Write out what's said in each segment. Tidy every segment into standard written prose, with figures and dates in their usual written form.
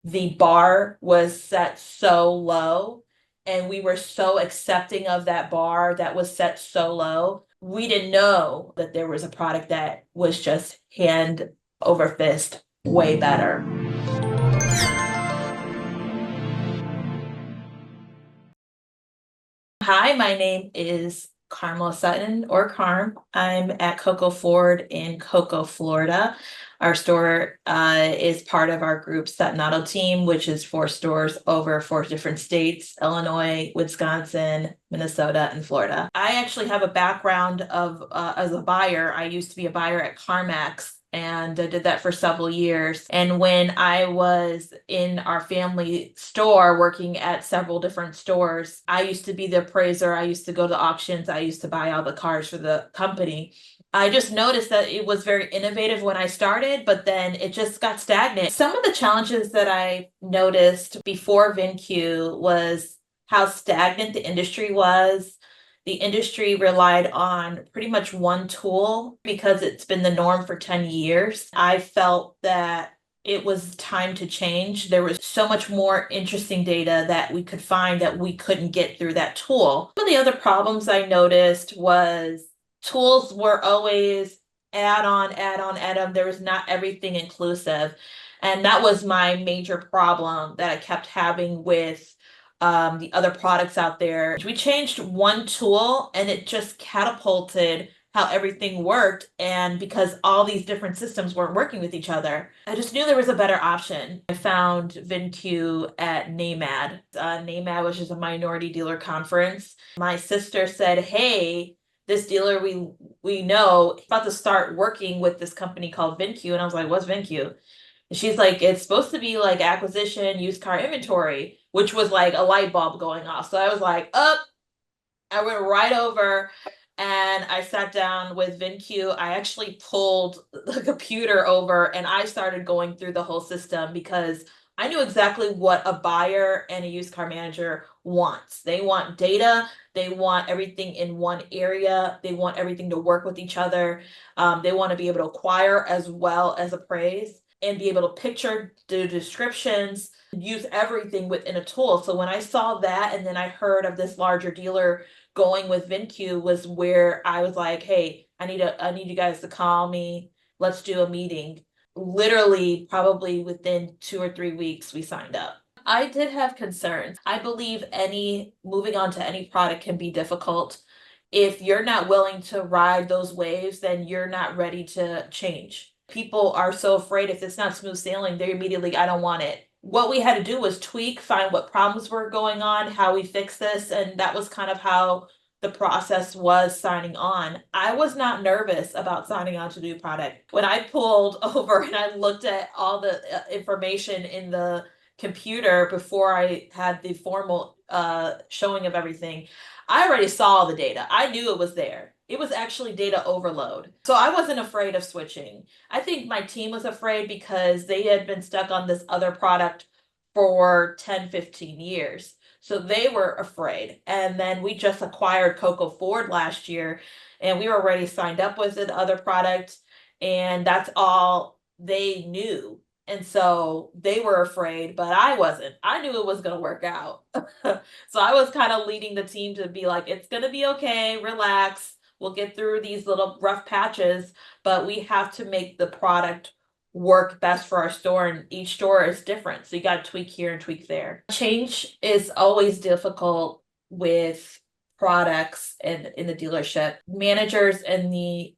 the bar was set so low and we were so accepting of that bar that was set so low. We didn't know that there was a product that was just hand over fist way better. Hi, my name is Carmel Sutton or Carm. I'm at Coco Ford in Cocoa, Florida. Our store is part of our group Sutton Auto team, which is 4 stores over 4 different states: Illinois, Wisconsin, Minnesota, and Florida. I actually have a background of as a buyer. I used to be a buyer at CarMax, and I did that for several years. And when I was in our family store working at several different stores, I used to be the appraiser. I used to go to auctions. I used to buy all the cars for the company. I just noticed that it was very innovative when I started, but then it just got stagnant. Some of the challenges that I noticed before VinQ was how stagnant the industry was. The industry relied on pretty much one tool because it's been the norm for 10 years. I felt that it was time to change. There was so much more interesting data that we could find that we couldn't get through that tool. One of the other problems I noticed was tools were always add on, add on, add on. There was not everything inclusive. And that was my major problem that I kept having with the other products out there. We changed one tool and it just catapulted how everything worked. And because all these different systems weren't working with each other, I just knew there was a better option. I found VinQ at NAMAD. NAMAD was just a minority dealer conference. My sister said, hey, this dealer we know is about to start working with this company called VinQ. And I was like, what's VinQ? And she's like, it's supposed to be like acquisition, used car inventory, which was like a light bulb going off. So I was like, up. I went right over and I sat down with VinQ. I actually pulled the computer over and I started going through the whole system because I knew exactly what a buyer and a used car manager wants. They want data. They want everything in one area. They want everything to work with each other. They want to be able to acquire as well as appraise and be able to picture the descriptions, use everything within a tool. So when I saw that and then I heard of this larger dealer going with VinQ was where I was like, hey, I need you guys to call me. Let's do a meeting. Literally, probably within 2 or 3 weeks, we signed up. I did have concerns. I believe any moving on to any product can be difficult. If you're not willing to ride those waves, then you're not ready to change. People are so afraid if it's not smooth sailing, they're immediately, I don't want it. What we had to do was tweak, find what problems were going on, how we fix this, and that was kind of how the process was signing on. I was not nervous about signing on to the new product. When I pulled over and I looked at all the information in the computer before I had the formal showing of everything, I already saw the data. I knew it was there. It was actually data overload. So I wasn't afraid of switching. I think my team was afraid because they had been stuck on this other product for 10, 15 years. So they were afraid. And then we just acquired Coco Ford last year and we were already signed up with the other product. And that's all they knew. And so they were afraid, but I wasn't. I knew it was going to work out. So I was kind of leading the team to be like, it's going to be okay, relax. We'll get through these little rough patches, but we have to make the product work best for our store, and each store is different. So you got to tweak here and tweak there. Change is always difficult with products and in the dealership. Managers and the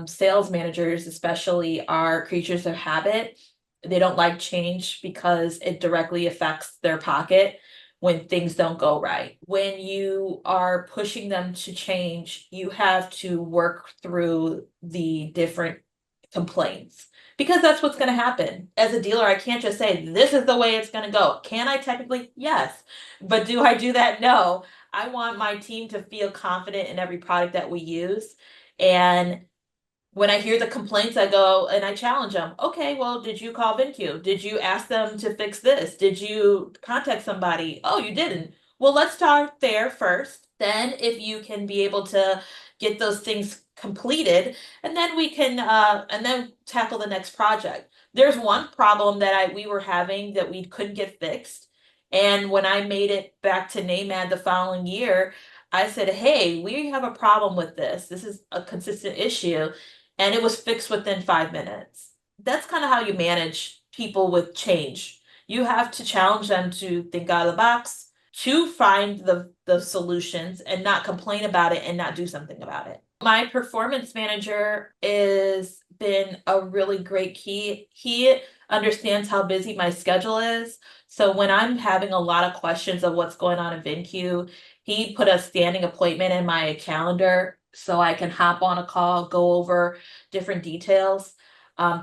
sales managers especially are creatures of habit. They don't like change because it directly affects their pocket when things don't go right. When you are pushing them to change, you have to work through the different complaints because that's what's going to happen. As a dealer, I can't just say, this is the way it's going to go. Can I technically? Yes. But do I do that? No. I want my team to feel confident in every product that we use. And when I hear the complaints, I go and I challenge them. Okay, well, did you call VinQ? Did you ask them to fix this? Did you contact somebody? Oh, you didn't. Well, let's start there first. Then, if you can be able to get those things completed, and then we can and then tackle the next project. There's one problem that we were having that we couldn't get fixed. And when I made it back to NAMAD the following year, I said, hey, we have a problem with this. This is a consistent issue. And it was fixed within 5 minutes. That's kind of how you manage people with change. You have to challenge them to think out of the box, to find the solutions and not complain about it and not do something about it. My performance manager is been a really great key. He understands how busy my schedule is. So when I'm having a lot of questions of what's going on in VinQ, he put a standing appointment in my calendar so I can hop on a call, go over different details,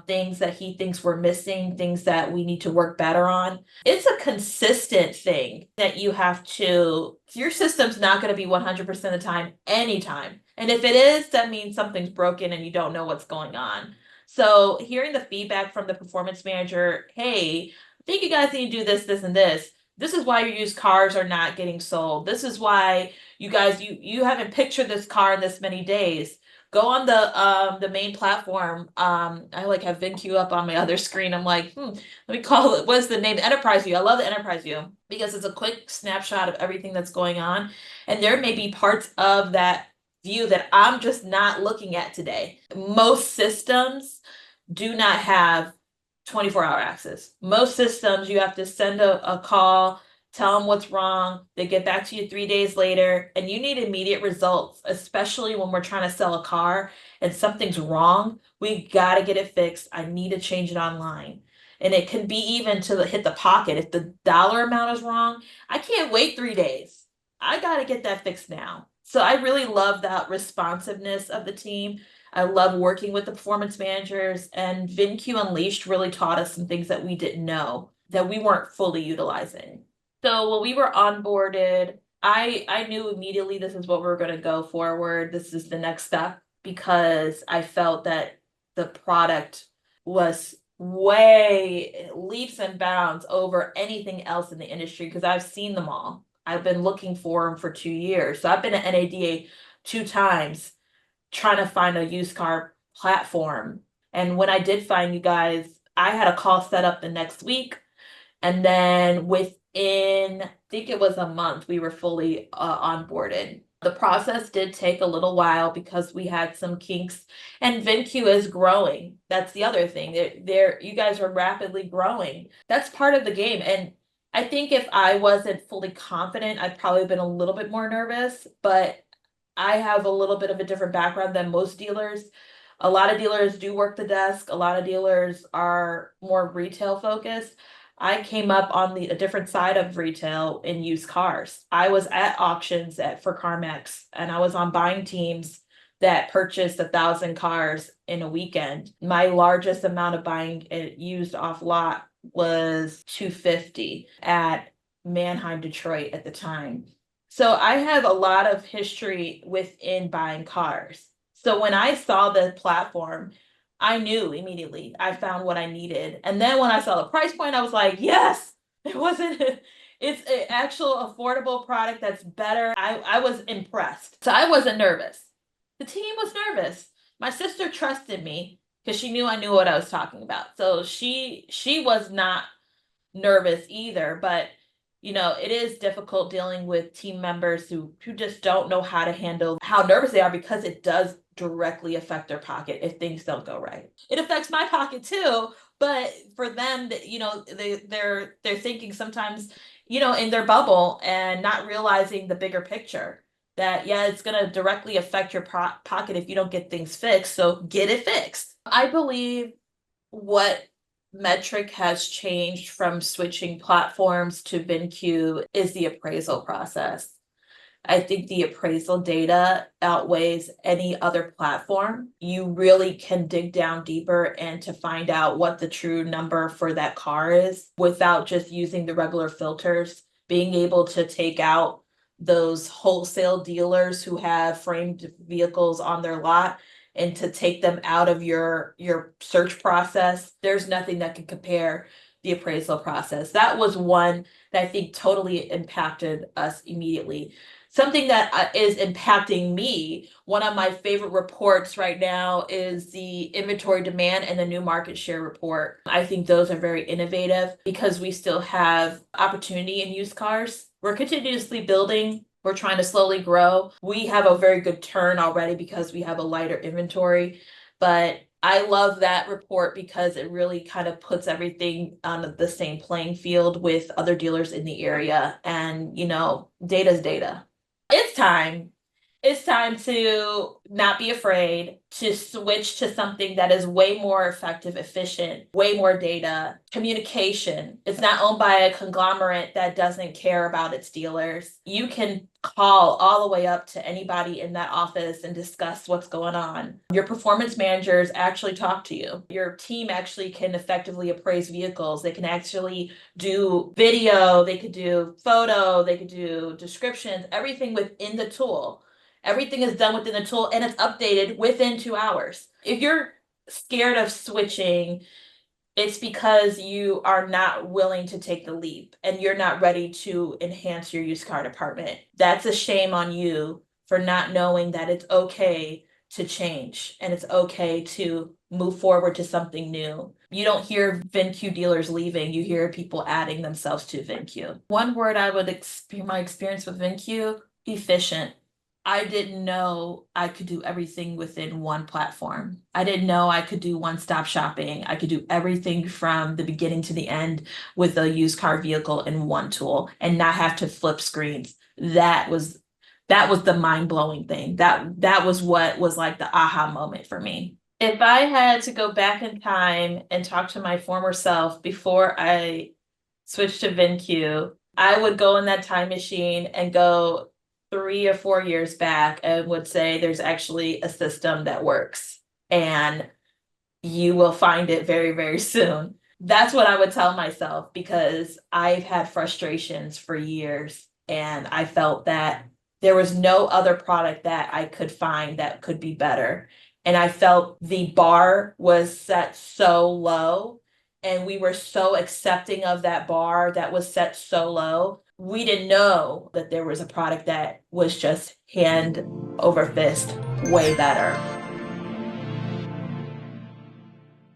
things that he thinks we're missing, things that we need to work better on. It's a consistent thing that you have to, your system's not going to be 100% of the time, anytime. And if it is, that means something's broken and you don't know what's going on. So hearing the feedback from the performance manager, hey, I think you guys need to do this, this, and this. This is why your used cars are not getting sold. This is why you guys, you haven't pictured this car in this many days. Go on the main platform. I like have VinQ up on my other screen. I'm like, let me call it, what's the name? Enterprise View. I love the Enterprise View because it's a quick snapshot of everything that's going on. And there may be parts of that view that I'm just not looking at today. Most systems do not have 24-hour access. Most systems, you have to send a call, tell them what's wrong. They get back to you 3 days later, and you need immediate results, especially when we're trying to sell a car and something's wrong. We got to get it fixed. I need to change it online. And it can be even to hit the pocket. If the dollar amount is wrong, I can't wait 3 days. I got to get that fixed now. So I really love that responsiveness of the team. I love working with the performance managers, and VinQ Unleashed really taught us some things that we didn't know, that we weren't fully utilizing. So when we were onboarded, I knew immediately this is what we're going to go forward. This is the next step, because I felt that the product was way leaps and bounds over anything else in the industry, because I've seen them all. I've been looking for them for 2 years. So I've been at NADA 2 times trying to find a used car platform. And when I did find you guys, I had a call set up the next week. And then within, I think it was a month, we were fully onboarded. The process did take a little while because we had some kinks, and VinQ is growing. That's the other thing. You guys are rapidly growing. That's part of the game. And I think if I wasn't fully confident, I'd probably been a little bit more nervous, but I have a little bit of a different background than most dealers. A lot of dealers do work the desk. A lot of dealers are more retail focused. I came up on a different side of retail in used cars. I was at auctions for CarMax, and I was on buying teams that purchased 1,000 cars in a weekend. My largest amount of buying it used off lot was 250 at Manheim, Detroit at the time. So I have a lot of history within buying cars. So when I saw the platform, I knew immediately. I found what I needed. And then when I saw the price point, I was like, yes, it wasn't, it's an actual affordable product that's better. I was impressed. So I wasn't nervous. The team was nervous. My sister trusted me because she knew I knew what I was talking about. So she was not nervous either, but it is difficult dealing with team members who just don't know how to handle how nervous they are, because it does directly affect their pocket if things don't go right. It affects my pocket too, but for them, they're thinking sometimes, in their bubble and not realizing the bigger picture, that it's going to directly affect your pocket if you don't get things fixed. So get it fixed. I believe what metric has changed from switching platforms to VinQ is the appraisal process. I think the appraisal data outweighs any other platform. You really can dig down deeper and to find out what the true number for that car is without just using the regular filters, being able to take out those wholesale dealers who have framed vehicles on their lot and to take them out of your search process. There's nothing that can compare the appraisal process. That was one that I think totally impacted us immediately. Something that is impacting me, one of my favorite reports right now is the inventory demand and the new market share report. I think those are very innovative because we still have opportunity in used cars. We're continuously building. We're trying to slowly grow. We have a very good turn already because we have a lighter inventory. But I love that report because it really kind of puts everything on the same playing field with other dealers in the area. And, data is data. It's time. It's time to not be afraid to switch to something that is way more effective, efficient, way more data, communication. It's not owned by a conglomerate that doesn't care about its dealers. You can call all the way up to anybody in that office and discuss what's going on. Your performance managers actually talk to you. Your team actually can effectively appraise vehicles. They can actually do video, they could do photo, they could do descriptions, everything within the tool. Everything is done within the tool and it's updated within 2 hours. If you're scared of switching, it's because you are not willing to take the leap and you're not ready to enhance your used car department. That's a shame on you for not knowing that it's okay to change and it's okay to move forward to something new. You don't hear VinQ dealers leaving, you hear people adding themselves to VinQ. One word I would my experience with VinQ, efficient. I didn't know I could do everything within one platform. I didn't know I could do one-stop shopping. I could do everything from the beginning to the end with a used car vehicle in one tool and not have to flip screens. That was the mind-blowing thing. That was what was like the aha moment for me. If I had to go back in time and talk to my former self before I switched to VinQ, I would go in that time machine and go 3 or 4 years back and would say there's actually a system that works and you will find it very, very soon. That's what I would tell myself because I've had frustrations for years and I felt that there was no other product that I could find that could be better. And I felt the bar was set so low and we were so accepting of that bar that was set so low. We didn't know that there was a product that was just hand over fist way better.